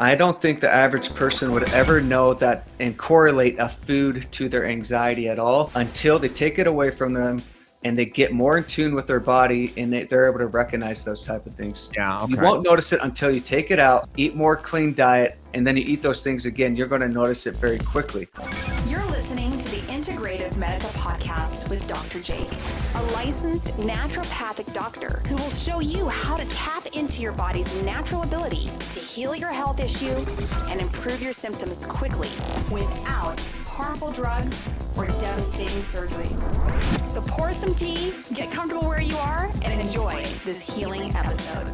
I don't think the average person would ever know that and correlate a food to their anxiety at all until they take it away from them and they get more in tune with their body and they're able to recognize those type of things. Yeah, okay. You won't notice it until you take it out, eat more clean diet, and then you eat those things again. You're going to notice it very quickly. You're listening to the Integrative Medica podcast with Dr. Jake, a licensed naturopathic doctor who will show you how to tap into your body's natural ability to heal your health issue and improve your symptoms quickly without harmful drugs or devastating surgeries. So pour some tea, get comfortable where you are, and enjoy this healing episode.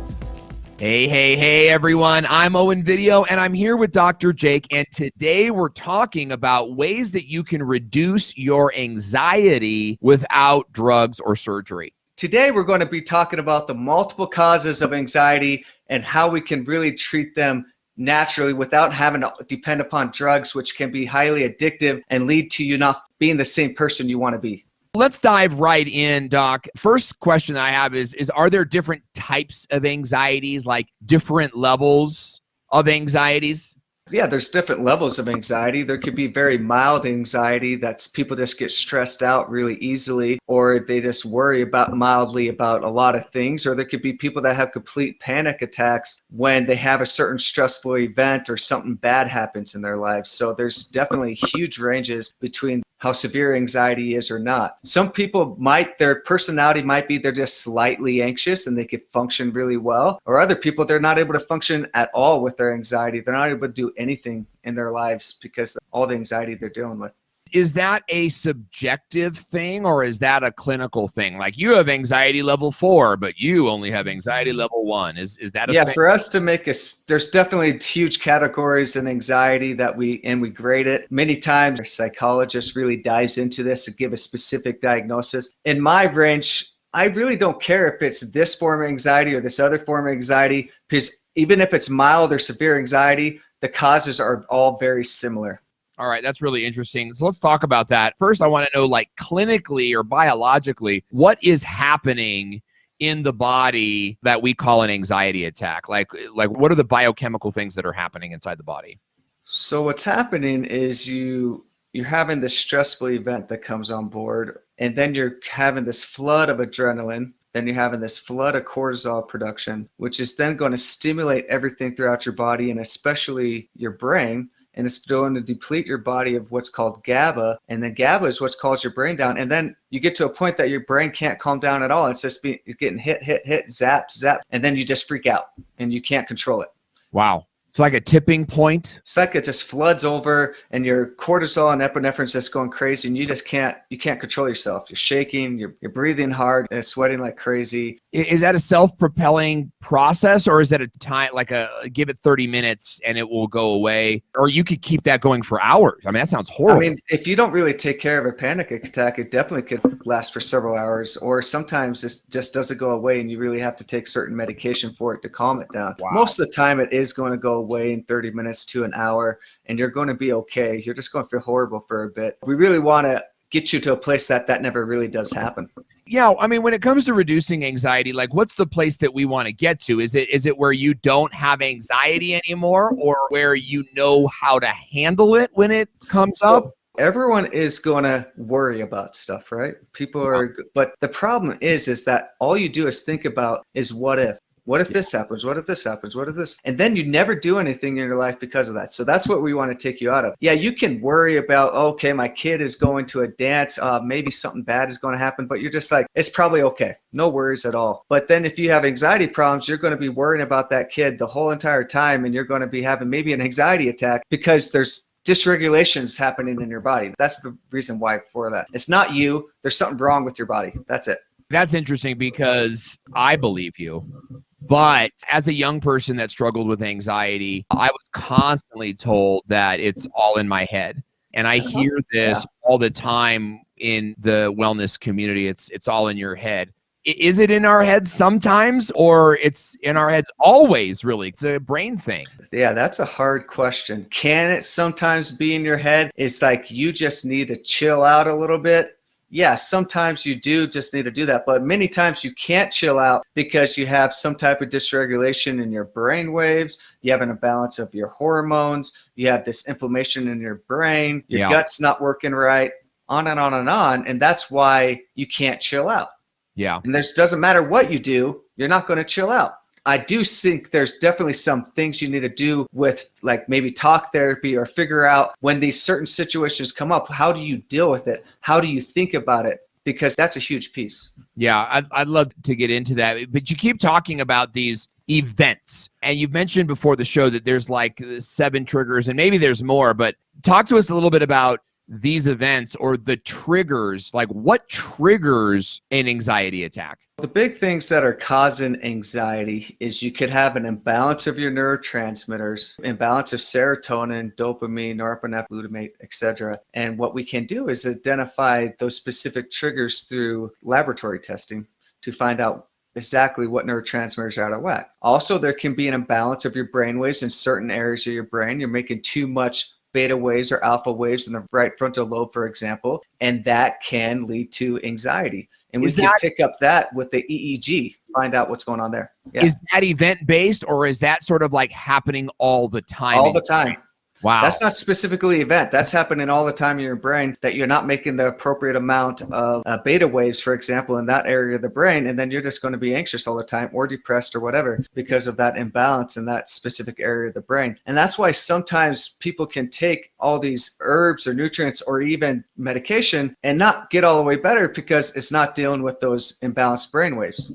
Hey, everyone. I'm Owen Video, and I'm here with Dr. Jake, and today we're talking about ways that you can reduce your anxiety without drugs or surgery. Today, we're going to be talking about the multiple causes of anxiety and how we can really treat them naturally without having to depend upon drugs, which can be highly addictive and lead to you not being the same person you want to be. Let's dive right in, Doc. First question I have is are there different types of anxieties, like different levels of anxieties? Yeah, there's different levels of anxiety. There could be very mild anxiety that's people just get stressed out really easily, or they just worry mildly about a lot of things. Or there could be people that have complete panic attacks when they have a certain stressful event or something bad happens in their lives. So there's definitely huge ranges between how severe anxiety is or not. Some people their personality might be they're just slightly anxious and they could function really well. Or other people, they're not able to function at all with their anxiety. They're not able to do anything in their lives because of all the anxiety they're dealing with. Is that a subjective thing or is that a clinical thing? Like you have anxiety level 4, but you only have anxiety level 1. Is that a thing? For us to make there's definitely huge categories in anxiety that we grade it. Many times a psychologist really dives into this to give a specific diagnosis. In my range, I really don't care if it's this form of anxiety or this other form of anxiety, because even if it's mild or severe anxiety, the causes are all very similar. All right, that's really interesting. So let's talk about that. First, I want to know, like clinically or biologically, what is happening in the body that we call an anxiety attack? Like what are the biochemical things that are happening inside the body? So what's happening is you're having this stressful event that comes on board, and then you're having this flood of adrenaline. Then you're having this flood of cortisol production, which is then going to stimulate everything throughout your body and especially your brain. And it's going to deplete your body of what's called GABA. And then GABA is what calms your brain down. And then you get to a point that your brain can't calm down at all. It's just it's getting hit, zap. And then you just freak out and you can't control it. Wow. It's like a tipping point. It's like it just floods over and your cortisol and epinephrine's just going crazy and you can't control yourself. You're shaking, you're breathing hard and sweating like crazy. Is that a self-propelling process or is that a time, like give it 30 minutes and it will go away? Or you could keep that going for hours. I mean, that sounds horrible. I mean, if you don't really take care of a panic attack, it definitely could last for several hours. Or sometimes this just doesn't go away and you really have to take certain medication for it to calm it down. Wow. Most of the time it is going to go away in 30 minutes to an hour and you're going to be okay. You're just going to feel horrible for a bit. We really want to get you to a place that never really does happen. Yeah, I mean, when it comes to reducing anxiety, like what's the place that we want to get to? Is it where you don't have anxiety anymore or where you know how to handle it when it comes up? Everyone is going to worry about stuff, right? People are, but the problem is that all you do is think about is what if. What if this happens? What if this happens? What if this? And then you never do anything in your life because of that. So that's what we want to take you out of. Yeah, you can worry about, okay, my kid is going to a dance. Maybe something bad is going to happen, but you're just like, it's probably okay. No worries at all. But then if you have anxiety problems, you're going to be worrying about that kid the whole entire time. And you're going to be having maybe an anxiety attack because there's dysregulations happening in your body. That's the reason why for that. It's not you. There's something wrong with your body. That's it. That's interesting because I believe you. But as a young person that struggled with anxiety, I was constantly told that it's all in my head. And I hear this all the time in the wellness community. It's all in your head. Is it in our heads sometimes or it's in our heads always, really? It's a brain thing. Yeah, that's a hard question. Can it sometimes be in your head? It's like you just need to chill out a little bit yeah, sometimes you do just need to do that, but many times you can't chill out because you have some type of dysregulation in your brain waves, you have an imbalance of your hormones, you have this inflammation in your brain, your gut's not working right, on and on and on, and that's why you can't chill out. Yeah. And doesn't matter what you do, you're not going to chill out. I do think there's definitely some things you need to do with like maybe talk therapy or figure out when these certain situations come up, how do you deal with it? How do you think about it? Because that's a huge piece. Yeah, I'd love to get into that. But you keep talking about these events. And you've mentioned before the show that there's like 7 triggers and maybe there's more. But talk to us a little bit about these events or the triggers. Like what triggers an anxiety attack? The big things that are causing anxiety is you could have an imbalance of your neurotransmitters, imbalance of serotonin, dopamine, norepinephrine, glutamate, etc. And what we can do is identify those specific triggers through laboratory testing to find out exactly what neurotransmitters are out of whack. Also, there can be an imbalance of your brain waves in certain areas of your brain. You're making too much beta waves or alpha waves in the right frontal lobe, for example, and that can lead to anxiety. And we can pick up that with the EEG, find out what's going on there. Yeah. Is that event-based or is that sort of like happening all the time? All the time. Wow. That's not specifically event. That's happening all the time in your brain, that you're not making the appropriate amount of beta waves, for example, in that area of the brain. And then you're just going to be anxious all the time or depressed or whatever because of that imbalance in that specific area of the brain. And that's why sometimes people can take all these herbs or nutrients or even medication and not get all the way better because it's not dealing with those imbalanced brain waves.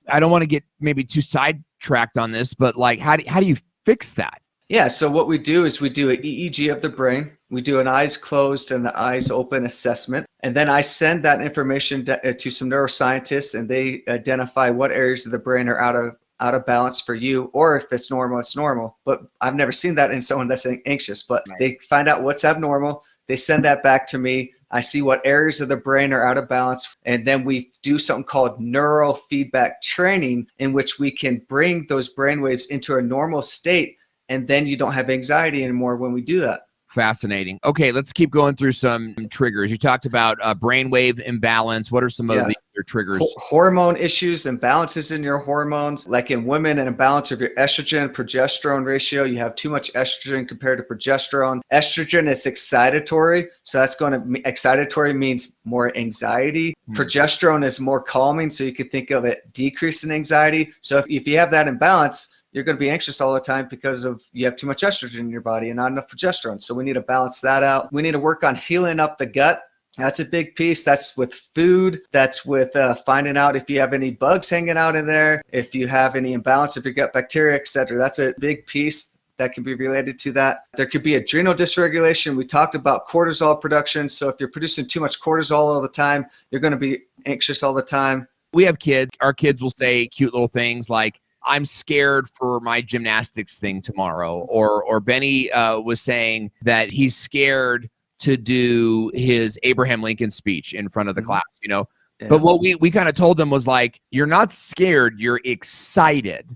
I don't want to get maybe too sidetracked on this, but like, how do you fix that? Yeah, so what we do is we do an EEG of the brain. We do an eyes closed and an eyes open assessment. And then I send that information to some neuroscientists and they identify what areas of the brain are out of balance for you, or if it's normal, it's normal. But I've never seen that in someone that's anxious, but they find out what's abnormal. They send that back to me. I see what areas of the brain are out of balance. And then we do something called neurofeedback training in which we can bring those brain waves into a normal state. And then you don't have anxiety anymore when we do that. Fascinating. Okay, let's keep going through some triggers. You talked about brainwave imbalance. What are some of the other triggers? Hormone issues, imbalances in your hormones. Like in women, an imbalance of your estrogen progesterone ratio. You have too much estrogen compared to progesterone. Estrogen is excitatory, so that's going to excitatory means more anxiety. Progesterone is more calming, so you could think of it decreasing anxiety. So if you have that imbalance, you're going to be anxious all the time because of you have too much estrogen in your body and not enough progesterone. So we need to balance that out. We need to work on healing up the gut. That's a big piece. That's with food. That's with finding out if you have any bugs hanging out in there, if you have any imbalance of your gut bacteria, etc. That's a big piece that can be related to that. There could be adrenal dysregulation. We talked about cortisol production. So if you're producing too much cortisol all the time, you're going to be anxious all the time. We have kids. Our kids will say cute little things like, I'm scared for my gymnastics thing tomorrow. Or Benny was saying that he's scared to do his Abraham Lincoln speech in front of the class, you know? Yeah. But what we kind of told them was like, you're not scared, you're excited.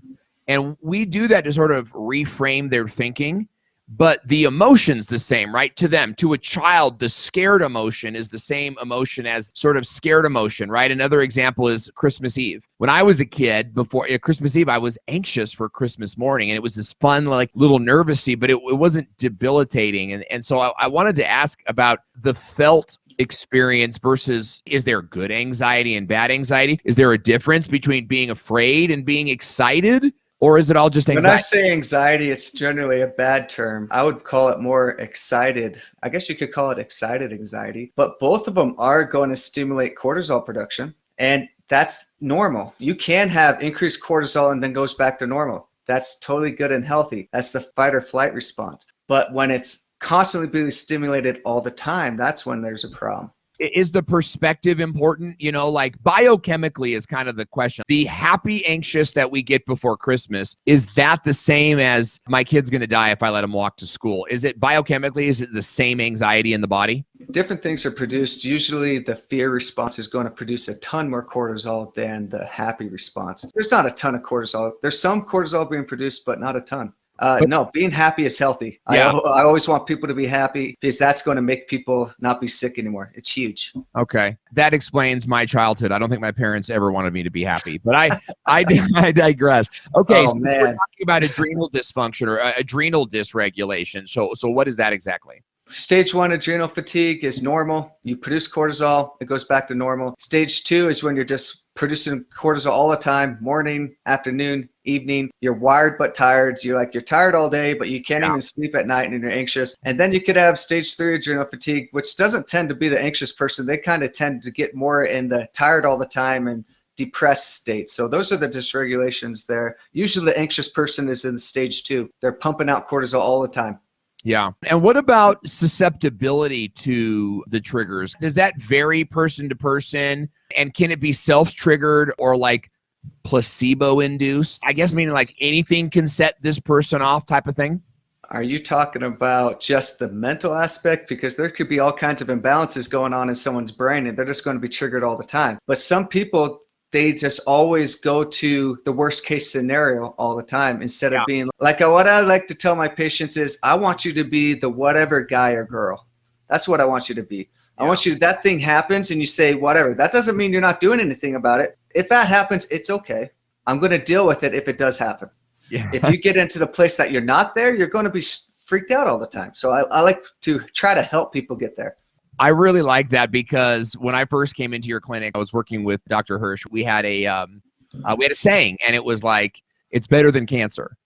And we do that to sort of reframe their thinking. But the emotion's the same, right? To them, to a child, the scared emotion is the same emotion as sort of scared emotion, right? Another example is Christmas Eve. When I was a kid, before Christmas Eve, I was anxious for Christmas morning. And it was this fun, like little nervousy, but it wasn't debilitating. And so I wanted to ask about the felt experience versus, is there good anxiety and bad anxiety? Is there a difference between being afraid and being excited? Or is it all just anxiety? When I say anxiety, it's generally a bad term. I would call it more excited. I guess you could call it excited anxiety. But both of them are going to stimulate cortisol production. And that's normal. You can have increased cortisol and then goes back to normal. That's totally good and healthy. That's the fight or flight response. But when it's constantly being stimulated all the time, that's when there's a problem. Is the perspective important? You know, like biochemically is kind of the question. The happy, anxious that we get before Christmas, is that the same as my kid's going to die if I let him walk to school? Is it biochemically, is it the same anxiety in the body? Different things are produced. Usually the fear response is going to produce a ton more cortisol than the happy response. There's not a ton of cortisol. There's some cortisol being produced, but not a ton. No, being happy is healthy. Yeah. I always want people to be happy because that's going to make people not be sick anymore. It's huge. Okay. That explains my childhood. I don't think my parents ever wanted me to be happy, but I digress. Okay. Oh, So man. we're talking about adrenal dysfunction or adrenal dysregulation. So what is that exactly? Stage 1 adrenal fatigue is normal. You produce cortisol, it goes back to normal. Stage 2 is when you're just producing cortisol all the time, morning, afternoon, evening. You're wired but tired. You're tired all day, but you can't even sleep at night and you're anxious. And then you could have stage 3 adrenal fatigue, which doesn't tend to be the anxious person. They kind of tend to get more in the tired all the time and depressed state. So those are the dysregulations there. Usually the anxious person is in stage 2. They're pumping out cortisol all the time. Yeah. And what about susceptibility to the triggers? Does that vary person to person? And can it be self-triggered or like placebo-induced? I guess meaning like anything can set this person off type of thing? Are you talking about just the mental aspect? Because there could be all kinds of imbalances going on in someone's brain and they're just going to be triggered all the time. But some people, they just always go to the worst case scenario all the time instead of being like, what I like to tell my patients is, I want you to be the whatever guy or girl. That's what I want you to be. I want you, that thing happens and you say, whatever. That doesn't mean you're not doing anything about it. If that happens, it's okay. I'm going to deal with it if it does happen. Yeah. If you get into the place that you're not there, you're going to be freaked out all the time. So I like to try to help people get there. I really like that because when I first came into your clinic, I was working with Dr. Hirsch. We had a saying, and it was like, it's better than cancer.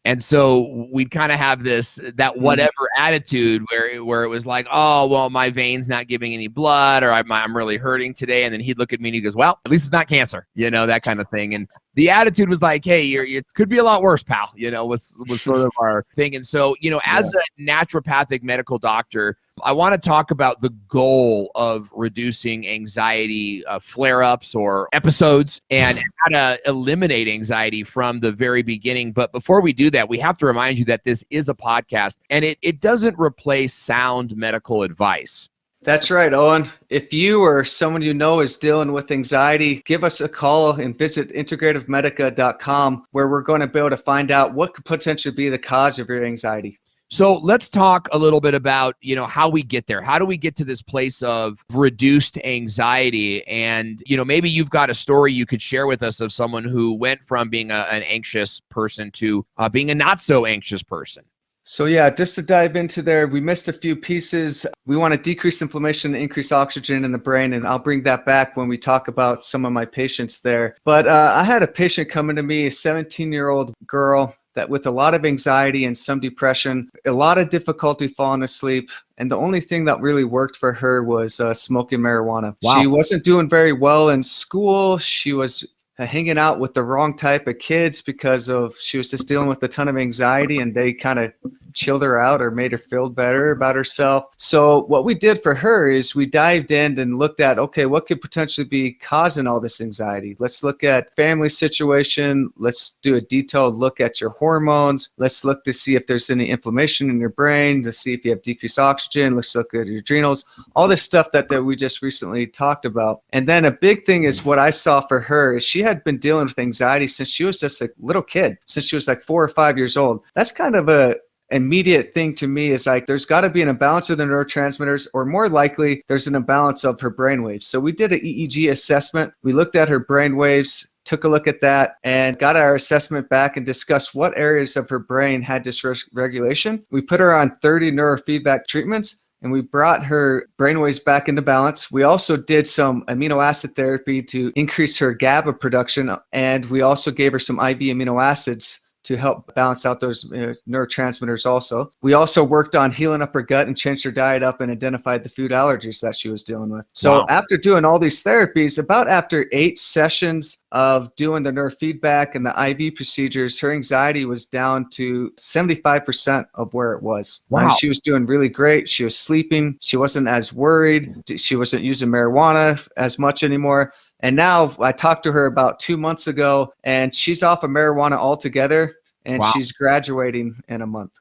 And so we'd kind of have that whatever attitude where it was like, oh, well, my vein's not giving any blood, or I'm really hurting today. And then he'd look at me and he goes, well, at least it's not cancer, that kind of thing. And the attitude was like, hey, it could be a lot worse, pal, was sort of our thing. And so, as a naturopathic medical doctor, I want to talk about the goal of reducing anxiety flare-ups or episodes and how to eliminate anxiety from the very beginning. But before we do that, we have to remind you that this is a podcast and it doesn't replace sound medical advice. That's right, Owen. If you or someone you know is dealing with anxiety, give us a call and visit integrativemedica.com, where we're going to be able to find out what could potentially be the cause of your anxiety. So let's talk a little bit about, how we get there. How do we get to this place of reduced anxiety? And, maybe you've got a story you could share with us of someone who went from being an anxious person to being a not so anxious person. So just to dive into there, we missed a few pieces. We want to decrease inflammation and increase oxygen in the brain, and I'll bring that back when we talk about some of my patients there. But I had a patient coming to me, a 17-year-old girl, that with a lot of anxiety and some depression, a lot of difficulty falling asleep. And the only thing that really worked for her was smoking marijuana. Wow. She wasn't doing very well in school. She was hanging out with the wrong type of kids because she was just dealing with a ton of anxiety, and they kind of chilled her out or made her feel better about herself. So what we did for her is we dived in and looked at, okay, what could potentially be causing all this anxiety? Let's look at family situation. Let's do a detailed look at your hormones. Let's look to see if there's any inflammation in your brain, to see if you have decreased oxygen. Let's look at your adrenals, all this stuff that we just recently talked about. And then a big thing is what I saw for her is she had been dealing with anxiety since she was just a little kid, since she was like 4 or 5 years old. That's kind of a immediate thing to me, is like there's got to be an imbalance of the neurotransmitters, or more likely there's an imbalance of her brainwaves. So we did an EEG assessment. We looked at her brainwaves, took a look at that, and got our assessment back and discussed what areas of her brain had dysregulation. We put her on 30 neurofeedback treatments, and we brought her brainwaves back into balance. We also did some amino acid therapy to increase her GABA production, and we also gave her some IV amino acids to help balance out those neurotransmitters also. We also worked on healing up her gut and changed her diet up and identified the food allergies that she was dealing with. So after doing all these therapies, about after 8 sessions of doing the neurofeedback and the IV procedures, her anxiety was down to 75% of where it was. Wow. And she was doing really great. She was sleeping. She wasn't as worried. She wasn't using marijuana as much anymore. And now I talked to her about 2 months ago, and she's off of marijuana altogether, and she's graduating in a month.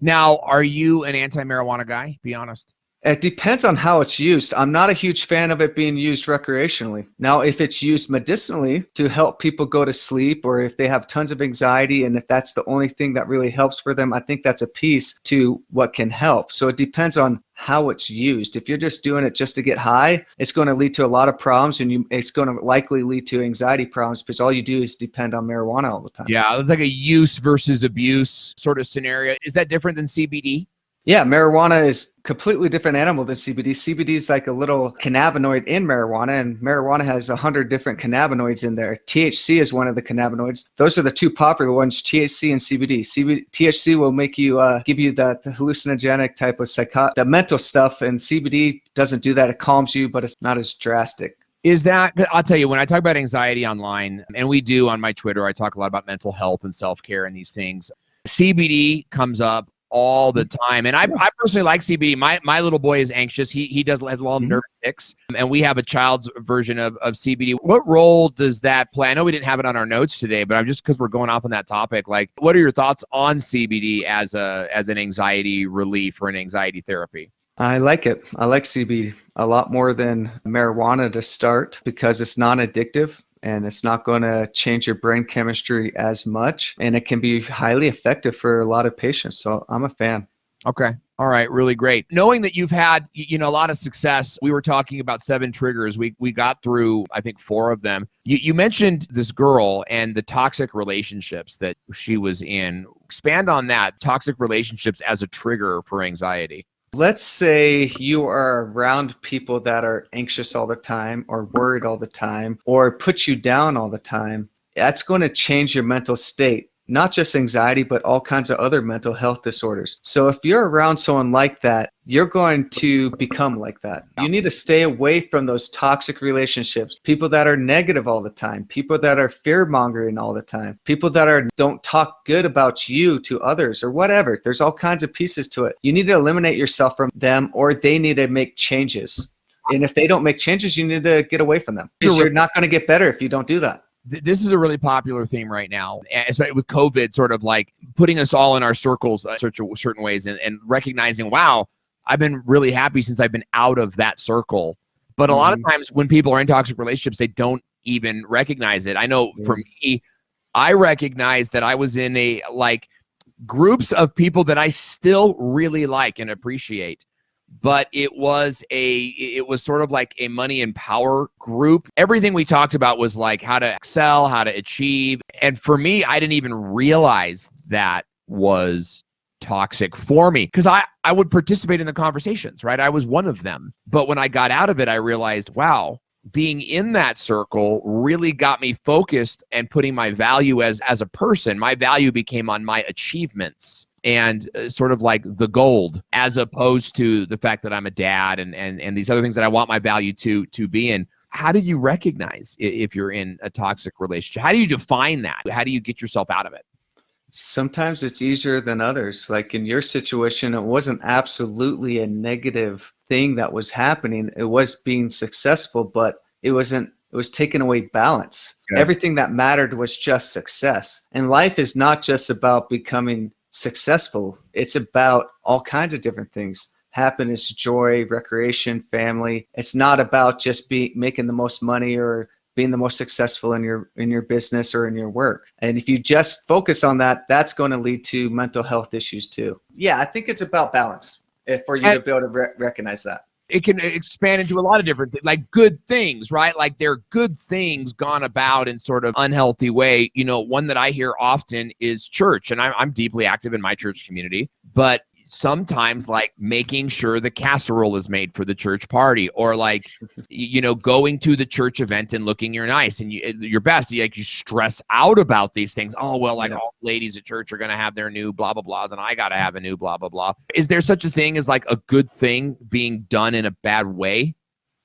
Now, are you an anti-marijuana guy? Be honest. It depends on how it's used. I'm not a huge fan of it being used recreationally. Now, if it's used medicinally to help people go to sleep, or if they have tons of anxiety and if that's the only thing that really helps for them, I think that's a piece to what can help. So it depends on how it's used. If you're just doing it just to get high, it's going to lead to a lot of problems, and it's going to likely lead to anxiety problems because all you do is depend on marijuana all the time. Yeah, it's like a use versus abuse sort of scenario. Is that different than CBD? Yeah, marijuana is a completely different animal than CBD. CBD is like a little cannabinoid in marijuana, and marijuana has 100 different cannabinoids in there. THC is one of the cannabinoids. Those are the two popular ones, THC and CBD. THC will make you, give you the hallucinogenic type of the mental stuff, and CBD doesn't do that. It calms you, but it's not as drastic. Is that, I'll tell you, when I talk about anxiety online, and we do on my Twitter, I talk a lot about mental health and self-care and these things. CBD comes up all the time. And I personally like CBD. My little boy is anxious. He has a lot of nerve tics, and we have a child's version of CBD. What role does that play? I know we didn't have it on our notes today, but I'm just, because we're going off on that topic, like, what are your thoughts on CBD as an anxiety relief or an anxiety therapy? I like it. I like CBD a lot more than marijuana to start because it's non-addictive. And it's not going to change your brain chemistry as much. And it can be highly effective for a lot of patients. So I'm a fan. Okay. All right. Really great. Knowing that you've had, a lot of success, we were talking about 7 triggers. We got through, I think, 4 of them. You mentioned this girl and the toxic relationships that she was in. Expand on that, toxic relationships as a trigger for anxiety. Let's say you are around people that are anxious all the time or worried all the time or put you down all the time. That's going to change your mental state, not just anxiety, but all kinds of other mental health disorders. So if you're around someone like that, you're going to become like that. You need to stay away from those toxic relationships, people that are negative all the time, people that are fear-mongering all the time, people that don't talk good about you to others or whatever. There's all kinds of pieces to it. You need to eliminate yourself from them, or they need to make changes. And if they don't make changes, you need to get away from them, because you're not going to get better if you don't do that. This is a really popular theme right now, especially with COVID, sort of like putting us all in our circles certain ways and recognizing, wow, I've been really happy since I've been out of that circle. But a lot of times when people are in toxic relationships, they don't even recognize it. I know for me, I recognized that I was in groups of people that I still really like and appreciate. But it was sort of like a money and power group. Everything we talked about was like how to excel, how to achieve. And for me, I didn't even realize that was toxic for me, because I would participate in the conversations, right? I was one of them. But when I got out of it, I realized, wow, being in that circle really got me focused and putting my value as a person. My value became on my achievements and sort of like the gold, as opposed to the fact that I'm a dad and these other things that I want my value to be in. How do you recognize if you're in a toxic relationship? How do you define that? How do you get yourself out of it? Sometimes it's easier than others. Like in your situation, it wasn't absolutely a negative thing that was happening. It was being successful, but it was taking away balance. Yeah. Everything that mattered was just success. And life is not just about becoming successful. It's about all kinds of different things: happiness, joy, recreation, family. It's not about just making the most money or being the most successful in your business or in your work. And if you just focus on that, that's going to lead to mental health issues too. Yeah, I think it's about balance for you to be able to recognize that. It can expand into a lot of different things, like good things, right? Like they're good things gone about in sort of unhealthy way. One that I hear often is church, and I'm deeply active in my church community, but sometimes like making sure the casserole is made for the church party, or like, going to the church event and looking your nice and your best. You stress out about these things. Oh, well, all ladies at church are going to have their new blah, blah, blahs, and I got to have a new blah, blah, blah. Is there such a thing as like a good thing being done in a bad way?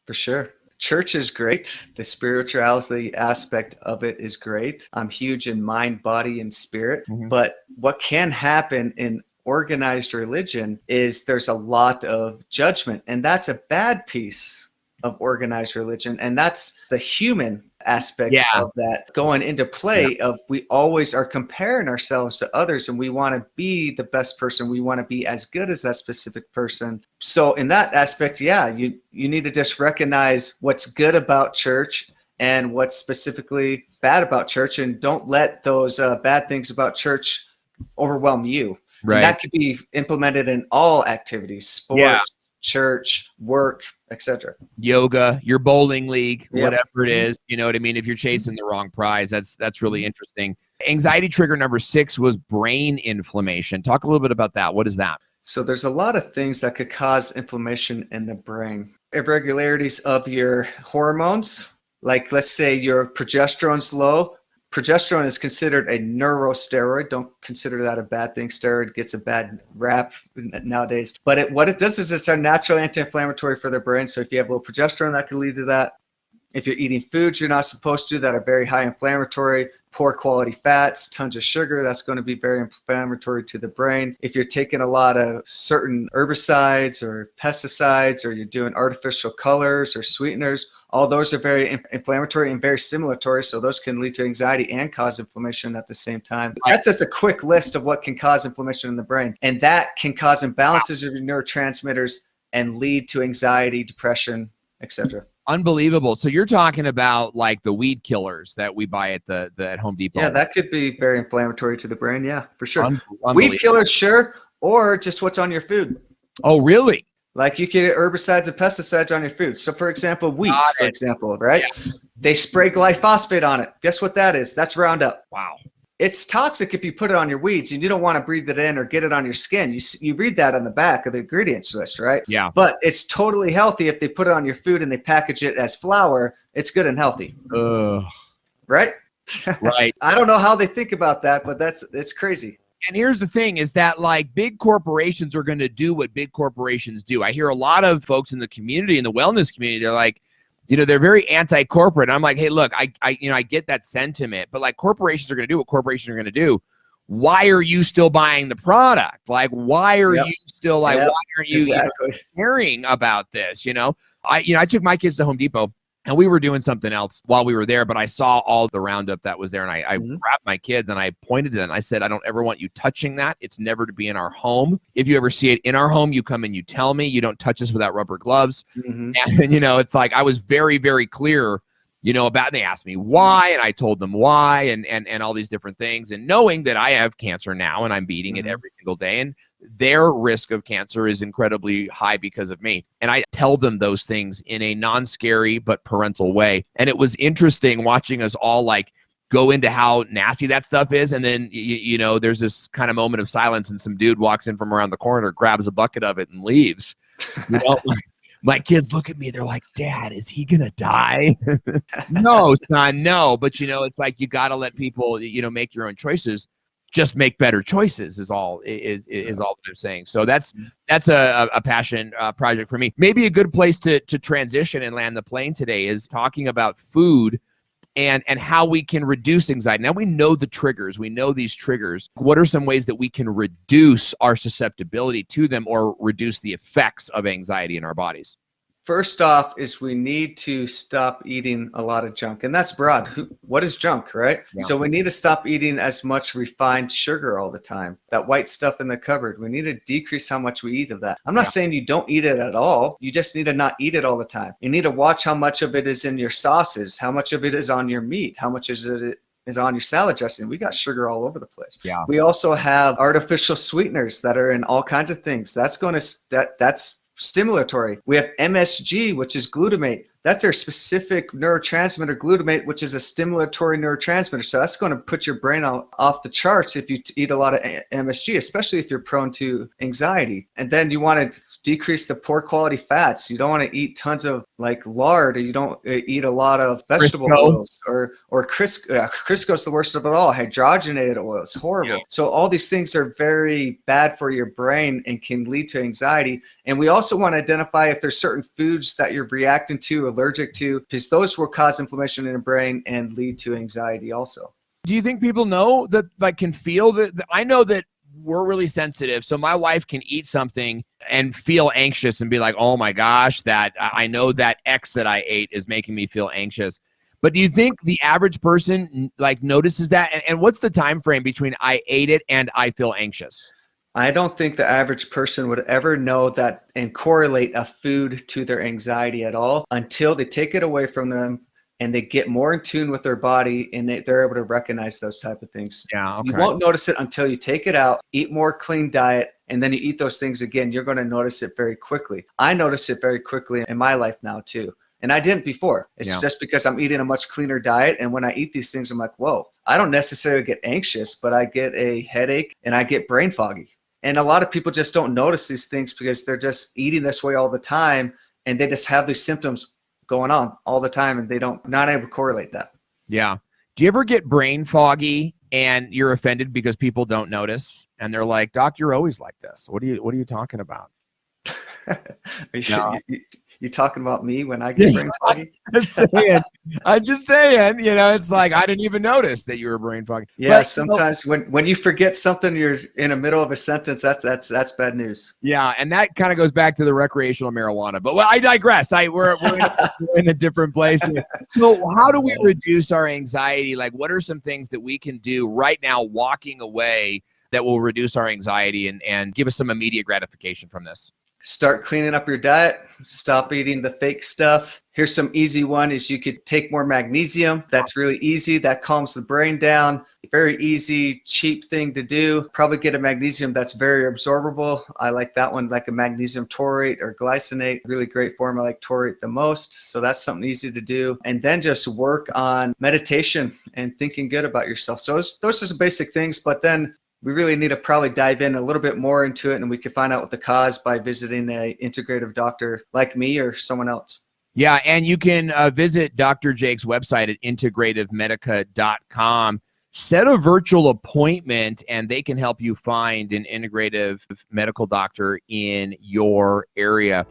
For sure. Church is great. The spirituality aspect of it is great. I'm huge in mind, body, and spirit. But what can happen in organized religion is there's a lot of judgment, and that's a bad piece of organized religion, and that's the human aspect of that going into play of we always are comparing ourselves to others, and we want to be the best person. We want to be as good as that specific person. So in that aspect, you need to just recognize what's good about church and what's specifically bad about church, and don't let those bad things about church overwhelm you. Right. And that could be implemented in all activities, sports, church, work, etc. Yoga, your bowling league, whatever it is, you know what I mean? If you're chasing the wrong prize, that's really interesting. Anxiety trigger number 6 was brain inflammation. Talk a little bit about that. What is that? So there's a lot of things that could cause inflammation in the brain. Irregularities of your hormones, like let's say your progesterone's low. Progesterone is considered a neurosteroid. Don't consider that a bad thing. Steroid gets a bad rap nowadays. But what it does is it's a natural anti-inflammatory for the brain. So if you have low progesterone, that can lead to that. If you're eating foods you're not supposed to that are very high inflammatory, poor quality fats, tons of sugar, that's going to be very inflammatory to the brain. If you're taking a lot of certain herbicides or pesticides, or you're doing artificial colors or sweeteners, all those are very inflammatory and very stimulatory. So those can lead to anxiety and cause inflammation at the same time. That's just a quick list of what can cause inflammation in the brain. And that can cause imbalances of your neurotransmitters and lead to anxiety, depression, etc. Unbelievable. So you're talking about like the weed killers that we buy at Home Depot. Yeah, that could be very inflammatory to the brain. Yeah, for sure. Weed killers, sure. Or just what's on your food. Oh, really? Like you can get herbicides and pesticides on your food. So for example, wheat, for example, right? Yeah. They spray glyphosate on it. Guess what that is? That's Roundup. Wow. It's toxic if you put it on your weeds, and you don't want to breathe it in or get it on your skin. You read that on the back of the ingredients list, right? Yeah. But it's totally healthy if they put it on your food and they package it as flour. It's good and healthy. Right? Right. I don't know how they think about that, but it's crazy. And here's the thing is that like big corporations are going to do what big corporations do. I hear a lot of folks in the community, in the wellness community, they're like, you know, they're very anti-corporate. I'm like, hey, look, I get that sentiment, but like corporations are going to do what corporations are going to do. Why are you still buying the product? Like, why are you still like, why aren't you caring about this? You know, I took my kids to Home Depot and we were doing something else while we were there, but I saw all the Roundup that was there, and I grabbed my kids and I pointed to them. I said, I don't ever want you touching that. It's never to be in our home. If you ever see it in our home, you come and you tell me. You don't touch us without rubber gloves. And, you know, it's like I was very, very clear, you know, about, they asked me why, and I told them why, and all these different things. And knowing that I have cancer now and I'm beating it every single day, and their risk of cancer is incredibly high because of me. And I tell them those things in a non-scary but parental way. And it was interesting watching us all like go into how nasty that stuff is. And then, you know, there's this kind of moment of silence and some dude walks in from around the corner, grabs a bucket of it and leaves. You know, my kids look at me, they're like, Dad, is he going to die? No, son, no. But, you know, it's like you got to let people, you know, make your own choices. Just make better choices is all that I'm saying. So that's a passion project for me. Maybe a good place to transition and land the plane today is talking about food and how we can reduce anxiety. Now we know the triggers. We know these triggers. What are some ways that we can reduce our susceptibility to them or reduce the effects of anxiety in our bodies? First off is we need to stop eating a lot of junk. And that's broad. What is junk, right? Yeah. So we need to stop eating as much refined sugar all the time. That white stuff in the cupboard. We need to decrease how much we eat of that. I'm not saying you don't eat it at all. You just need to not eat it all the time. You need to watch how much of it is in your sauces, how much of it is on your meat, how much is on your salad dressing. We got sugar all over the place. Yeah. We also have artificial sweeteners that are in all kinds of things. That's stimulatory. We have MSG, which is glutamate. That's our specific neurotransmitter, glutamate, which is a stimulatory neurotransmitter. So that's going to put your brain off the charts if you eat a lot of MSG, especially if you're prone to anxiety. And then you want to decrease the poor quality fats. You don't want to eat tons of like lard, or you don't eat a lot of vegetable oils, or Crisco is the worst of it all. Hydrogenated oil is horrible. Yeah. So all these things are very bad for your brain and can lead to anxiety. And we also want to identify if there's certain foods that you're reacting to, allergic to, because those will cause inflammation in the brain and lead to anxiety also. Do you think people know that, like, can feel that? I know that we're really sensitive. So my wife can eat something and feel anxious and be like, oh my gosh, that I know that X that I ate is making me feel anxious. But do you think the average person like notices that? And what's the time frame between I ate it and I feel anxious? I don't think the average person would ever know that and correlate a food to their anxiety at all until they take it away from them and they get more in tune with their body and they're able to recognize those type of things. Yeah, okay. You won't notice it until you take it out, eat more clean diet, and then you eat those things again. You're going to notice it very quickly. I notice it very quickly in my life now too. And I didn't before. It's just because I'm eating a much cleaner diet. And when I eat these things, I'm like, whoa, I don't necessarily get anxious, but I get a headache and I get brain foggy. And a lot of people just don't notice these things because they're just eating this way all the time. And they just have these symptoms going on all the time. And not able to correlate that. Yeah. Do you ever get brain foggy and you're offended because people don't notice? And they're like, Doc, you're always like this. What are you talking about? You talking about me when I get brain foggy? I'm just saying, it's like, I didn't even notice that you were brain foggy. Yeah, but, sometimes when you forget something, you're in the middle of a sentence, that's bad news. Yeah, and that kind of goes back to the recreational marijuana. But I digress. We're in a different place here. So how do we reduce our anxiety? Like, what are some things that we can do right now walking away that will reduce our anxiety and give us some immediate gratification from this? Start cleaning up your diet. Stop eating the fake stuff. Here's some easy one is you could take more magnesium. That's really easy. That calms the brain down. Very easy, cheap thing to do. Probably get a magnesium that's very absorbable. I like that one, like a magnesium taurate or glycinate. Really great form. I like taurate the most. So that's something easy to do. And then just work on meditation and thinking good about yourself. So those are some basic things, but then we really need to probably dive in a little bit more into it, and we can find out what the cause by visiting an integrative doctor like me or someone else. Yeah, and you can visit Dr. Jake's website at integrativemedica.com. Set a virtual appointment, and they can help you find an integrative medical doctor in your area.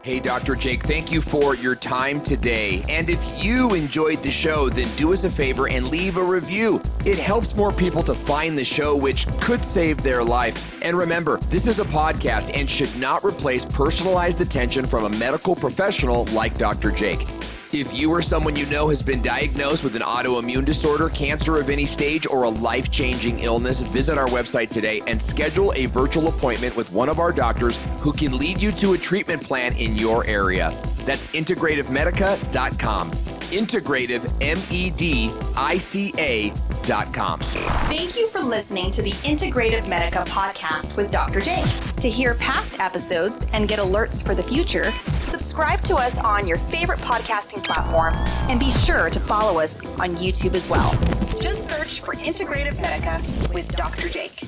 Hey, Dr. Jake, thank you for your time today. And if you enjoyed the show, then do us a favor and leave a review. It helps more people to find the show, which could save their life. And remember, this is a podcast and should not replace personalized attention from a medical professional like Dr. Jake. If you or someone you know has been diagnosed with an autoimmune disorder, cancer of any stage, or a life-changing illness, visit our website today and schedule a virtual appointment with one of our doctors who can lead you to a treatment plan in your area. That's integrativemedica.com. Integrative, Medica.com. Thank you for listening to the Integrative Medica podcast with Dr. Jake. To hear past episodes and get alerts for the future, subscribe to us on your favorite podcasting platform and be sure to follow us on YouTube as well. Just search for Integrative Medica with Dr. Jake.